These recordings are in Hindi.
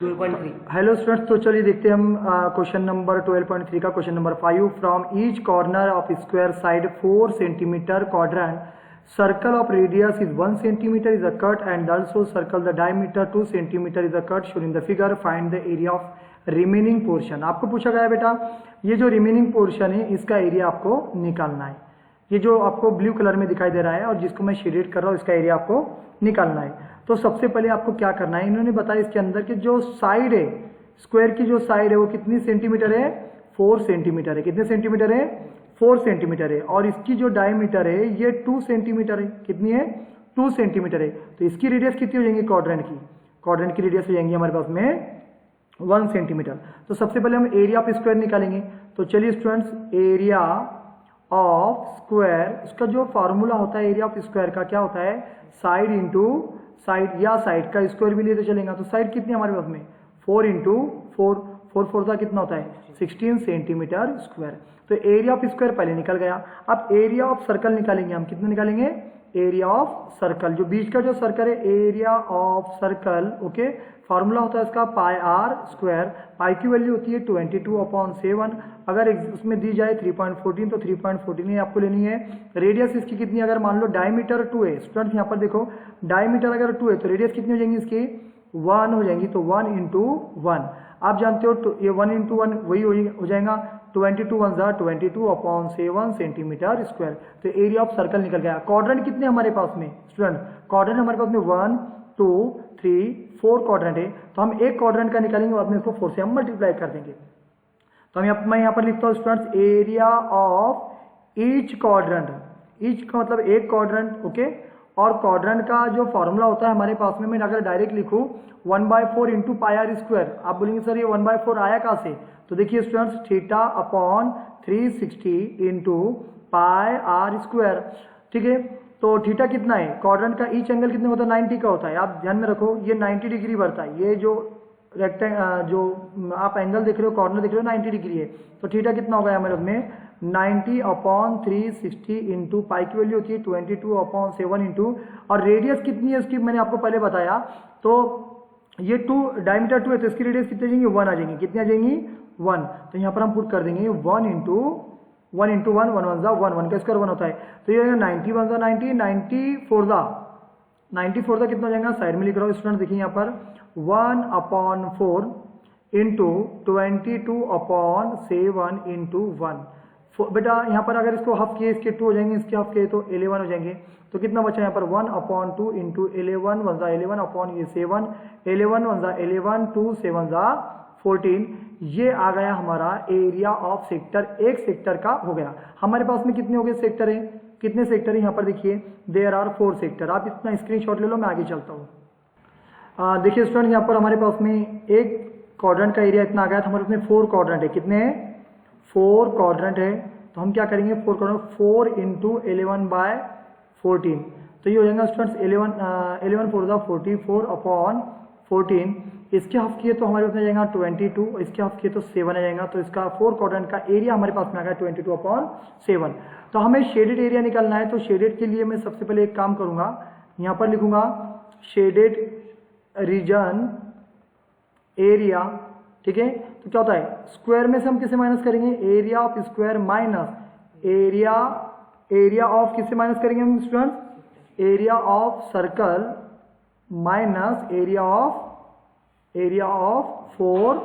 12.3। हेलो स्टूडेंट्स, तो चलिए देखते हैं हम क्वेश्चन नंबर 12.3 का question number 5। From each corner of square side 4 centimetre quadrant circle of radius is 1 centimetre is a cut and also circle the diameter 2 centimetre is a cut shown in the figure. Find the area of remaining portion. आपको पूछा गया है बेटा, ये जो रिमेनिंग पोर्शन है इसका एरिया आपको निकालना है। ये जो आपको ब्लू कलर में दिखाई दे रहा है और जिसको मैं शेडेड कर रहा हूँ, इसका एरिया आपको निकालना है। तो सबसे पहले आपको क्या करना है, इन्होंने बताया इसके अंदर की जो साइड है, स्क्वायर की जो साइड है वो कितनी सेंटीमीटर है, 4 सेंटीमीटर है। कितने सेंटीमीटर है, 4 सेंटीमीटर है। और इसकी जो डायमीटर है ये 2 सेंटीमीटर है। कितनी है, 2 सेंटीमीटर है। तो इसकी रेडियस कितनी हो जाएंगी, क्वाड्रेंट की रेडियस हो जाएंगी हमारे पास में 1 सेंटीमीटर। तो सबसे पहले हम एरिया ऑफ स्क्वायर निकालेंगे। तो चलिए स्टूडेंट्स, एरिया ऑफ स्क्वायर, उसका जो फॉर्मूला होता है एरिया ऑफ स्क्वायर का क्या होता है, साइड इंटू साइड, या साइड का स्क्वायर भी ले तो चलेगा। तो साइड कितनी हमारे पास में 4 इंटू 4 का कितना होता है 16 सेंटीमीटर स्क्वायर। तो एरिया ऑफ स्क्वायर पहले निकल गया। अब एरिया ऑफ सर्कल निकालेंगे हम। कितना निकालेंगे, एरिया ऑफ सर्कल, जो बीच का जो सर्कल है, area of circle. Okay, formula होता है इसका पाई आर स्क्वायर। पाई की वैल्यू होती है 22/7। अगर उसमें दी जाए 3.14, तो 3.14 आपको लेनी है। रेडियस इसकी कितनी, अगर मान लो डायमीटर 2 है स्टूडेंट्स, यहाँ पर देखो डायमीटर अगर 2 है तो रेडियस कितनी हो जाएंगी इसकी, 1 हो जाएंगी। तो 1 इंटू 1 आप जानते हो, तो ये 1 इंटू 1 वही हो जाएगा 22/7 सेंटीमीटर स्क्वायर। तो एरिया ऑफ सर्कल निकल गया। क्वाड्रेंट कितने हमारे पास में स्टूडेंट, क्वाड्रेंट हमारे पास में 1 2 3 4 क्वाड्रेंट है। तो हम एक क्वाड्रेंट का निकालेंगे और इसको 4 से हम मल्टीप्लाई कर देंगे। तो मैं यहाँ पर लिखता हूँ students, area of each quadrant, each का मतलब एक क्वाड्रेंट। ओके, और क्वाड्रेंट का जो फॉर्मूला होता है हमारे पास में, मैं अगर डायरेक्ट लिखूं 1/4 इंटू पाई आर स्क्वायर, आप बोलेंगे सर ये 1/4 आया कहाँ से। तो देखिए students, theta upon 360 into pi r square. ठीक है, तो थीटा कितना है, क्वाड्रेंट का ईच एंगल कितने होता है, 90 का होता है। आप ध्यान में रखो, ये 90 डिग्री बढ़ता है। ये जो जो आप एंगल देख रहे हो, कॉर्नर देख रहे हो, 90 डिग्री है। तो थीटा कितना होगा हमारे में 90/360 इंटू पाई की वैल्यू होती है 22/7 इंटू, और रेडियस कितनी है इसकी मैंने आपको पहले बताया। तो ये 2 डायमीटर 2 है, तो इसकी रेडियस कितनी आ जाएंगी, 1 आ जाएंगी। कितनी आ जाएंगी, 1। तो यहाँ पर हम पुट कर देंगे 1 इंटू 1 इंटू 1 1 1 1 का स्क्वायर 1 होता है। तो ये 90 1 90 94 कितना हो जाएगा, साइड में लिख रहा हूँ स्टूडेंट, देखिए यहाँ पर 1/4 इंटू 22/7 इंटू 1। बेटा यहाँ पर अगर इसको हाफ किए, इसके 2 हो जाएंगे, इसके हाफ किए तो 11 हो जाएंगे। तो कितना बचा यहाँ पर 1/2 इंटू 11 1 11 अपॉन ये 7, 11 1 11 2 7 14। ये आ गया हमारा एरिया ऑफ सेक्टर। एक सेक्टर का हो गया। हमारे पास में कितने हो गए सेक्टर है, कितने सेक्टर है यहाँ पर देखिए, देयर आर 4 सेक्टर। आप इतना स्क्रीनशॉट ले लो, मैं आगे चलता हूँ। देखिए स्टूडेंट, यहाँ पर हमारे पास में एक क्वाड्रेंट का एरिया इतना आ गया था। हमारे पास में 4 क्वाड्रेंट है। कितने हैं, 4 क्वाड्रेंट है। तो हम क्या करेंगे, 4 क्वाड्रेंट 4 इंटू 11/14। तो ये हो जाएगा स्टूडेंट्स 11 4 44 अपॉन 14। इसके हाफ किए तो हमारे पास में जाएगा 22, इसके हाफ किए तो 7 आ जाएगा। तो इसका 4 क्वाड्रेंट का एरिया हमारे पास में आ गया 22/7। तो हमें शेडेड एरिया निकालना है। तो शेडेड के लिए मैं सबसे पहले एक काम करूंगा, यहाँ पर लिखूंगा शेडेड रीजन एरिया। ठीक है, तो क्या होता है, स्क्वायर में से हम किसे माइनस करेंगे, area of square minus area of किसे माइनस करेंगे हम students, area of circle minus area of 4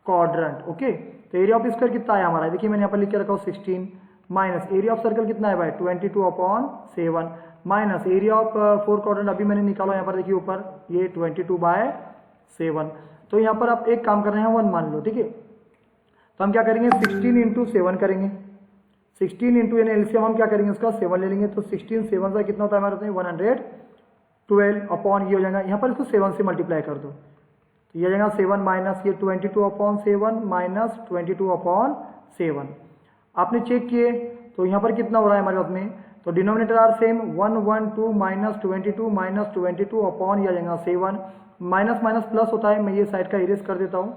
quadrant. Okay, तो एरिया ऑफ स्क्वायर कितना आया हमारा, देखिए मैंने यहाँ पर लिख के रखा हूँ 16, माइनस एरिया ऑफ सर्कल कितना है भाई 22/7, माइनस एरिया ऑफ 4 क्वाड्रेंट अभी मैंने निकाला यहाँ पर, देखिए ऊपर ये 22/7। तो यहाँ पर आप एक काम कर रहे हैं 1 मान लो। ठीक है, तो हम क्या करेंगे 16 इंटू 7 करेंगे। 16 इंटू यानी एलसीएम हम क्या करेंगे, उसका 7 ले लेंगे। तो 16 7 का कितना होता है हमारे 112 अपॉन ये हो जाएगा, यहाँ पर इसको 7 से मल्टीप्लाई कर दो। तो ये हो जाएगा 7 माइनस ये 22/7 माइनस 22/7। आपने चेक किए तो यहाँ पर कितना हो रहा है हमारे पास में, तो denominator are same 112 minus 22 upon ये आ जाएगा 7। माइनस माइनस प्लस होता है, मैं ये साइड का इरेज कर देता हूँ।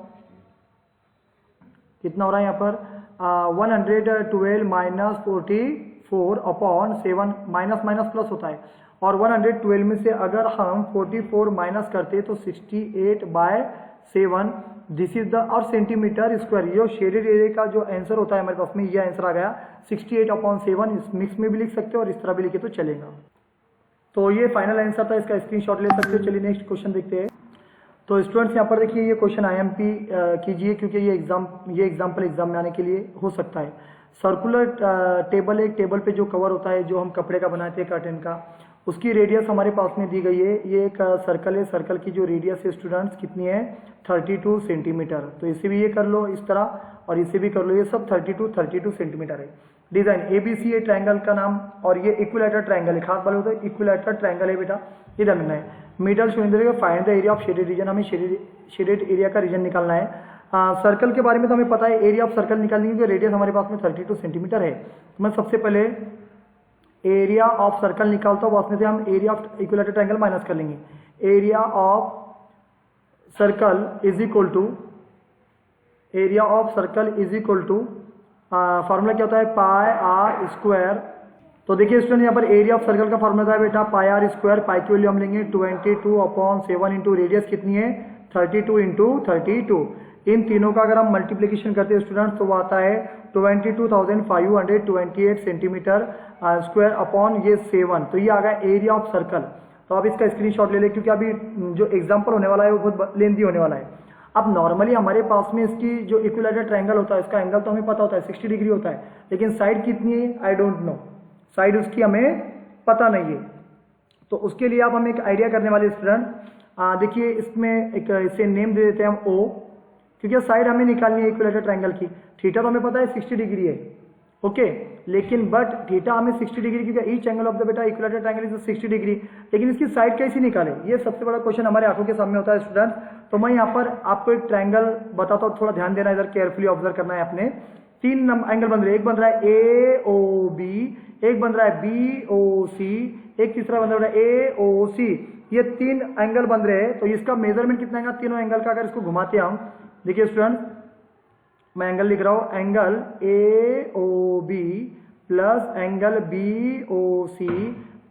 कितना हो रहा है यहाँ पर 112 minus 44 upon 7, minus minus plus होता है। और 112 में से अगर हम 44 माइनस करते तो 68/7 दिस इज द, और सेंटीमीटर स्क्वायर, ये शेडेड एरिया का जो आंसर होता है हमारे पास में, ये आंसर आ गया 68/7। इस मिक्स में भी लिख सकते हो और इस तरह भी लिखे तो चलेगा। तो ये फाइनल आंसर था, इसका स्क्रीनशॉट ले सकते हो। चलिए नेक्स्ट क्वेश्चन देखते हैं। तो स्टूडेंट्स यहाँ पर देखिए ये क्वेश्चन IMP कीजिए, क्योंकि ये एग्जाम्पल एग्जाम में आने के लिए हो सकता है। सर्कुलर टेबल, एक टेबल पे जो कवर होता है जो हम कपड़े का बनाते हैं कर्टेन का, उसकी रेडियस हमारे पास में दी गई है। ये एक सर्कल है, सर्कल की जो रेडियस है स्टूडेंट्स कितनी है 32 सेंटीमीटर। तो इसे भी ये कर लो इस तरह और इसे भी कर लो, ये सब 32 सेंटीमीटर है। डिजाइन ABC है ट्रायंगल का नाम, और ये इक्विलैटरल ट्रायंगल है, खास वाले होता है इक्विलैटरल ट्रायंगल है बेटा, इधर मिलना है। Middle show find the area of shaded region, हमें शेडेड एरिया का रीजन निकालना है। सर्कल के बारे में तो हमें पता है, एरिया ऑफ सर्कल निकालनी है, क्योंकि रेडियस हमारे पास में 32 सेंटीमीटर है। तो मैं सबसे पहले एरिया ऑफ सर्कल निकालता हूँ, उसमें से हम area of equilateral triangle minus कर लेंगे। Area of circle is equal to, area of circle is equal to, formula क्या होता है पाई आर स्क्वायर। तो देखिए स्टूडेंट यहाँ पर एरिया ऑफ सर्कल का फार्मूला था बेटा पाई आर स्क्वायर, पाई की वैल्यू हम लेंगे 22/7 इंटू रेडियस कितनी है 32 इंटू 32। इन तीनों का अगर हम मल्टीप्लीकेशन करते हैं स्टूडेंट्स तो वो आता है 22,528 सेंटीमीटर स्क्वायर अपॉन ये 7। तो ये आ गया एरिया ऑफ सर्कल। तो आप इसका स्क्रीनशॉट ले लें, क्योंकि अभी जो एग्जाम्पल होने वाला है वो बहुत लेंथी होने वाला है। अब नॉर्मली हमारे पास में इसकी जो इक्विलैटरल ट्रायंगल होता है, इसका एंगल तो हमें पता होता है 60 डिग्री होता है, लेकिन साइड कितनी है आई डोंट नो, साइड उसकी हमें पता नहीं है। तो उसके लिए आप हमें एक आइडिया करने वाले स्टूडेंट, देखिए इसमें एक इसे नेम दे देते हैं हम O, क्योंकि साइड हमें निकालनी है इक्विलैटरल ट्रायंगल की। थीटा तो हमें पता है 60 डिग्री है, ओके, लेकिन बट थीटा हमें 60 डिग्री, क्योंकि ईच एंगल ऑफ द बेटा इक्विलैटरल ट्रायंगल इज 60 डिग्री, लेकिन इसकी साइड कैसे निकाले, ये सबसे बड़ा क्वेश्चन हमारे आंखों के सामने होता है स्टूडेंट। तो मैं यहाँ पर आपको एक ट्रायंगल बताता हूँ, थोड़ा ध्यान देना, इधर केयरफुली ऑब्जर्व करना है आपने। 3 एंगल बन रहे हैं, एक बन रहा है AOB, एक बन रहा है BOC, एक तीसरा बन रहा है AOC। ये 3 एंगल बन रहे हैं, तो इसका मेजरमेंट कितना है तीनों एंगल का, अगर इसको घुमाते हैं हम, देखिए स्टूडेंट मैं एंगल लिख रहा हूं, angle AOB plus angle BOC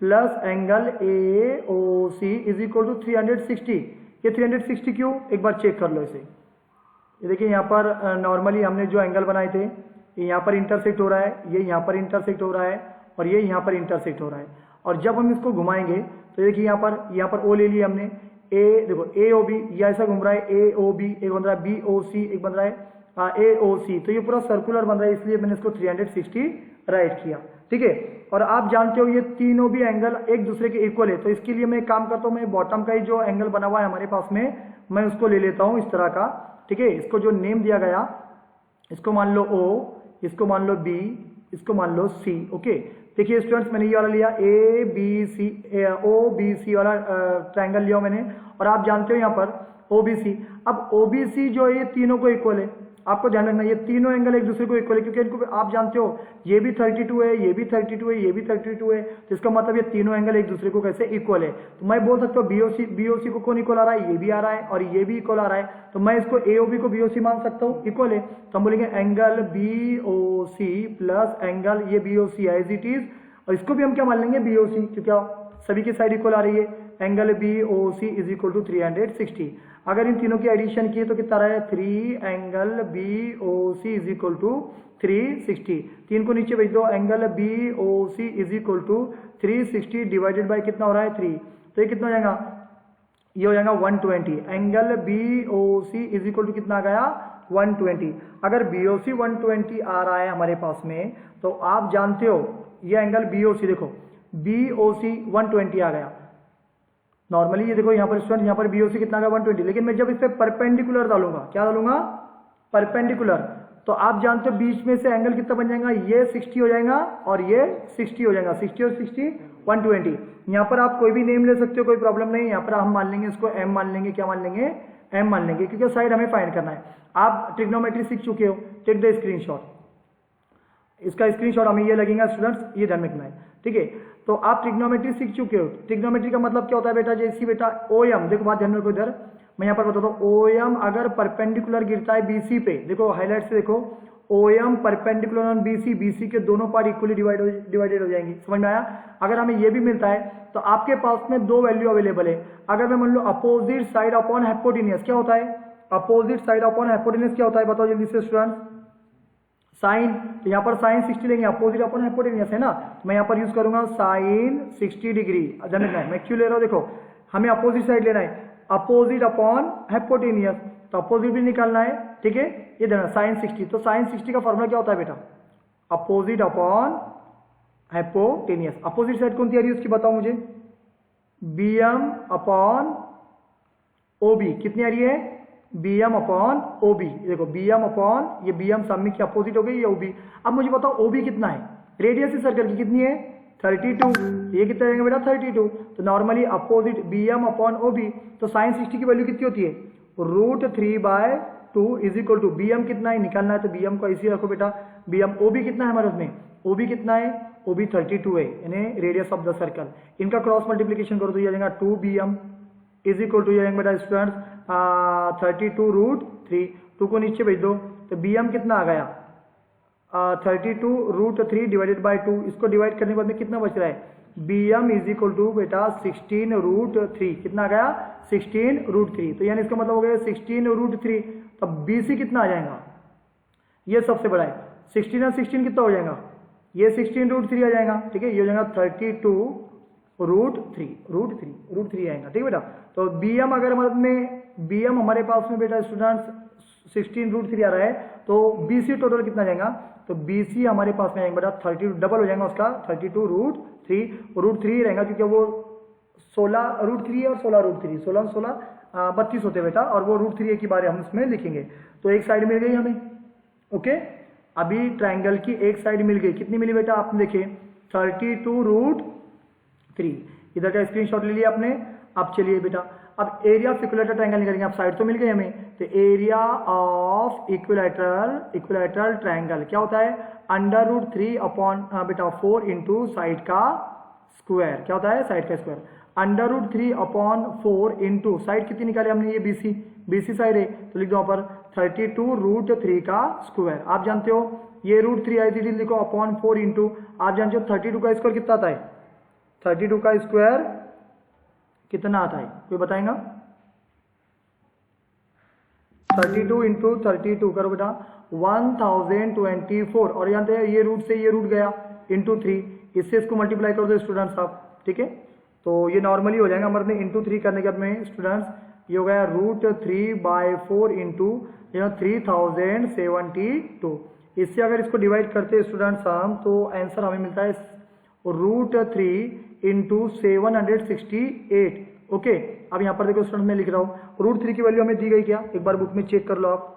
plus angle AOC is equal to 360। ये 360 क्यों, एक बार चेक कर लो इसे। ये देखिए यहाँ पर नॉर्मली हमने जो एंगल बनाए थे, ये यहाँ पर इंटरसेक्ट हो रहा है, ये यहाँ पर इंटरसेक्ट हो रहा है, और ये यहाँ पर इंटरसेक्ट हो रहा है। और जब हम इसको घुमाएंगे तो देखिए यहाँ पर O ले लिया हमने, A देखो AOB, ये ऐसा घूम रहा है AOB, एक बन रहा है BOC, एक बन रहा है AOC। तो ये पूरा सर्कुलर बन रहा है, इसलिए मैंने इसको 360 राइट किया, ठीक है। और आप जानते हो ये तीनों भी एंगल एक दूसरे के इक्वल है, तो इसके लिए मैं एक काम करता हूँ, मैं बॉटम का ही जो एंगल बना हुआ है हमारे पास में, मैं उसको ले लेता हूँ इस तरह का, ठीक है। इसको जो नेम दिया गया, इसको मान लो O, इसको मान लो B, इसको मान लो C, ओके। देखिए स्टूडेंट्स मैंने ये वाला लिया OBC वाला ट्रायंगल लिया मैंने, और आप जानते हो यहाँ पर OBC। अब OBC जो है ये तीनों को इक्वल है, आपको ध्यान रखना ये तीनों एंगल एक दूसरे को इक्वल है, क्योंकि इनको आप जानते हो ये भी 32 है, ये भी 32 है, ये भी 32 है, तो इसका मतलब ये तीनों एंगल एक दूसरे को कैसे इक्वल है। तो मैं बोल सकता हूँ BOC को कौन इक्वल आ रहा है, ये भी आ रहा है और ये भी इक्वल आ रहा है, तो मैं इसको AOB को BOC मान सकता हूँ, इक्वल है। तो हम बोलेंगे एंगल BOC प्लस एंगल ये BOC एज इट इज, और इसको भी हम क्या मान लेंगे BOC, क्योंकि सभी की साइड इक्वल आ रही है। Angle BOC is equal to 360। अगर इन तीनों की एडिशन किए तो कितना रहा है 3 angle BOC is equal to 360। 3 को नीचे भेज दो, angle BOC is equal to 360 divided by कितना हो रहा है 3, तो ये कितना हो जाएगा, ये हो जाएगा 120। Angle BOC is equal to कितना आ गया 120। अगर BOC 120 आ रहा है हमारे पास में, तो आप जानते हो ये एंगल BOC देखो BOC 120 आ गया। नॉर्मली ये देखो यहाँ पर स्टूडेंट, यहाँ पर BOC कितना आ गया 120, लेकिन मैं जब इस पे परपेंडिकुलर डालूंगा, क्या डालूंगा परपेंडिकुलर, तो आप जानते हो बीच में से एंगल कितना बन जाएगा, ये 60 हो जाएगा और ये 60 हो जाएगा, 60 और 60 120। यहाँ पर आप कोई भी नेम ले सकते हो, कोई प्रॉब्लम नहीं। यहाँ पर हम मान लेंगे इसको M मान लेंगे, क्या मान लेंगे M मान लेंगे, क्योंकि साइड हमें फाइंड करना है। आप ट्रिग्नोमेट्री सीख चुके हो, टेक द स्क्रीनशॉट, इसका स्क्रीनशॉट हमें ये लगेगा स्टूडेंट्स, ये ध्यान रखना है, ठीक है। तो आप ट्रिग्नोमेट्री सीख चुके हो। ट्रिग्नोमेट्री का मतलब क्या होता है बेटा, जैसी बेटा OM, देखो बात ध्यान में रखो, इधर मैं यहाँ पर बताता हूँ, OM अगर परपेंडिकुलर गिरता है BC पे, देखो हाईलाइट से देखो, OM perpendicular on BC, BC के दोनों पार्ट इक्वली डिवाइडेड हो जाएंगी। समझ में आया? अगर हमें ये भी मिलता है तो आपके पास में दो वैल्यू अवेलेबल है। अगर मैं मान लो अपोजिट साइड अपॉन हाइपोटेन्यूज क्या होता है, अपोजिट साइड अपॉन हाइपोटेन्यूज क्या होता है बताओ जल्दी से स्टूडेंट्स। साइन, तो यहाँ पर साइन 60 लेंगे, अपोजिट अपॉन हाइपोटेन्यूज है ना, तो मैं यहाँ पर यूज करूंगा साइन 60 डिग्री। मैं क्यों ले रहा हूँ, देखो हमें अपोजिट साइड लेना है, अपोजिट अपॉन हाइपोटेन्यूज, तो अपोजिट भी निकालना है, ठीक है। ये देना साइन 60, तो साइन 60 का फॉर्मूला क्या होता है बेटा, opposite upon hypotenuse. Opposite side कौन सी आ रही है उसकी बताओ मुझे, BM अपॉन OB, कितनी आ रही है, BM अपॉन OB। देखो BM अपॉन ये BM सामने की अपोजिट हो गई, ये OB। अब मुझे बताओ OB कितना है, रेडियस इस सर्कल की कितनी है 32, ये कितना रहेगा बेटा 32। तो normally opposite BM upon OB, तो साइन 60 की वैल्यू कितनी होती है, √3/2 इज इक्वल टू BM कितना है निकालना है, तो BM को ऐसे रखो बेटा, BM OB कितना है हमारे उसमें, OB कितना है, OB 32 है, यानी रेडियस ऑफ द सर्कल। इनका क्रॉस मल्टीप्लीकेशन करो तो ये आ जाएगा 2BM इज इक्वल टू, ये आएंगे बेटा स्टूडेंट्स 32√3, 2 को नीचे भेज दो, तो BM कितना आ गया 32√3 डिवाइडेड बाई 2, इसको डिवाइड करने के बाद में कितना बच रहा है, BM इज इक्वल टू बेटा 16√3, कितना आ गया 16√3, तो यानी इसका मतलब हो गया 16√3। तब BC कितना आ जाएगा, ये सबसे बड़ा है, 16 और 16 कितना हो जाएगा, ये 16√3 आ जाएगा, ठीक है, ये हो जाएगा 32√3 आएगा, ठीक है बेटा। तो BM अगर मतलब में BM हमारे पास में बेटा स्टूडेंट्स 16√3 आ रहा है, तो BC टोटल कितना जाएगा, तो BC हमारे पास में आएगा बेटा 30, डबल हो जाएगा उसका 32√3 रहेगा, क्योंकि वो 16√3 और 16√3, 16 32 होते बेटा, और वो √3 की बारे हम इसमें लिखेंगे। तो एक साइड मिल गई हमें, ओके। अभी ट्राइंगल की एक साइड मिल गई, कितनी मिली बेटा आपने देखे 32√3, इधर का स्क्रीनशॉट ले लिया आपने। अब चलिए बेटा अब एरिया ऑफ इक्विलैटरल ट्रायंगल निकालेंगे। अब साइड तो मिल गई हमें, तो एरिया ऑफ इक्विलैटरल ट्रायंगल क्या होता है, √3 अपॉन बेटा 4 इंटू साइड का स्क्वायर, क्या होता है साइड का स्क्वायर, √3 अपॉन 4 इंटू साइड कितनी निकाले हमने, ये BC साइड है, तो लिख दो यहाँ पर 32√3 का स्क्वायर। आप जानते हो ये √3 आई थी, लिखो अपॉन 4 इंटू, आप जानते हो 32 का स्क्वायर कितना आता है, 32 का स्क्वायर कितना आता है कोई बताएगा, 32 इंटू 32 करो बेटा 1024, और जानते हैं ये रूट से ये रूट गया इंटू 3, इससे इसको मल्टीप्लाई कर दो स्टूडेंट्स आप, ठीक है। तो ये नॉर्मली हो जाएगा हमारे इंटू 3 करने के बाद में स्टूडेंट्स ये हो गया √3/4 इंटू 3072। इससे अगर इसको डिवाइड करते हैं स्टूडेंट्स हम, तो आंसर हमें मिलता है √3 इंटू 768, ओके। अब यहाँ पर देखो स्टूडेंट मैं लिख रहा हूँ, √3 की वैल्यू हमें दी गई क्या, एक बार बुक में चेक कर लो आप,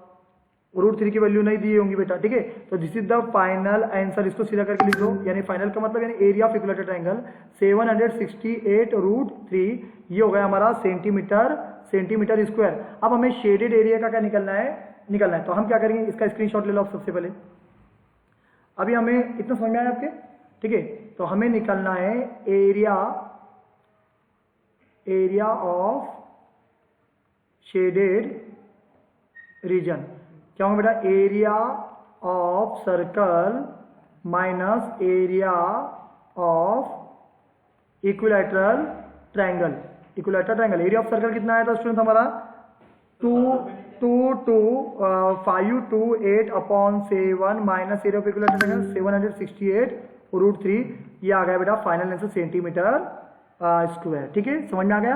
√3 की वैल्यू नहीं दी होंगी बेटा, ठीक है। तो this is the final answer, इसको सीधा करके लिख दो, यानी फाइनल का मतलब यानी एरिया ऑफ इक्विलैटरल ट्रायंगल 768√3, ये हो गया हमारा सेंटीमीटर स्क्वायर। अब हमें शेडेड एरिया का क्या निकलना है, तो हम क्या करेंगे, इसका स्क्रीनशॉट ले लो सबसे पहले। अभी हमें इतना समझ में आया आपके, ठीक है। तो हमें निकलना है एरिया ऑफ शेडेड रीजन, क्या होगा बेटा, area of circle minus area of equilateral triangle. Area of circle कितना आया था स्टूडेंट हमारा 528 upon 7 minus area of equilateral triangle 768√3, ये आ गया बेटा फाइनल आंसर सेंटीमीटर स्क्वायर, ठीक है, समझ में आ गया।